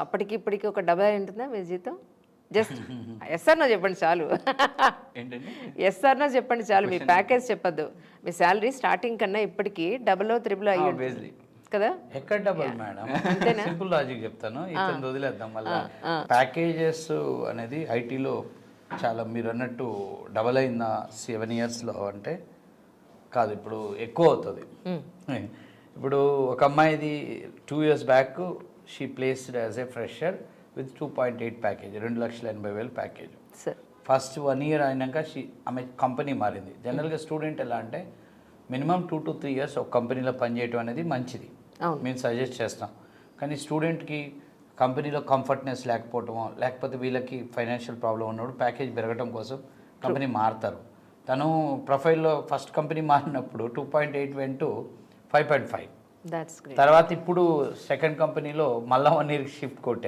అప్పటికి ఇప్పటికి ఒక డబ్బా ఉంటుందా మీ జీతం? జస్ట్ ఎస్ఆర్నో చెప్పండి చాలు. ఏంటండి? ఎస్ఆర్నో చెప్పండి చాలు, మీ ప్యాకేజ్ చెప్పద్దు. మీ శాలరీ స్టార్టింగ్ కన్నా ఇప్పటికి డబుల్ త్రిబుల్ అయ్యి ఉంటుంది కదా? ఎక్కడ డబల్ మేడం, సింపుల్ లాజిక్ చెప్తాను, ఇతను వదిలేద్దాం. మళ్ళీ ప్యాకేజెస్ అనేది ఐటీలో చాలా మీరు అన్నట్టు డబల్ అయిందా 7 yearsలో అంటే కాదు, ఇప్పుడు ఎక్కువ అవుతుంది. ఇప్పుడు ఒక అమ్మాయిది 2 years back she placed as a fresher with 2.8 package, 2,80,000 package. First 1 year అయినాక ఆమె కంపెనీ మారింది. జనరల్గా స్టూడెంట్ ఎలా అంటే మినిమం 2 to 3 years ఒక కంపెనీలో పనిచేయడం అనేది మంచిది, మేము సజెస్ట్ చేస్తాం. కానీ స్టూడెంట్కి కంపెనీలో కంఫర్ట్నెస్ లేకపోవటమో, లేకపోతే వీళ్ళకి ఫైనాన్షియల్ ప్రాబ్లం ఉన్నప్పుడు ప్యాకేజ్ పెరగడం కోసం కంపెనీ మారుతారు. తను ప్రొఫైల్లో ఫస్ట్ కంపెనీ మారినప్పుడు 2.8 వెంటూ 5.5, తర్వాత ఇప్పుడు సెకండ్ కంపెనీలో మళ్ళీ 1 year షిఫ్ట్ కొట్టారు.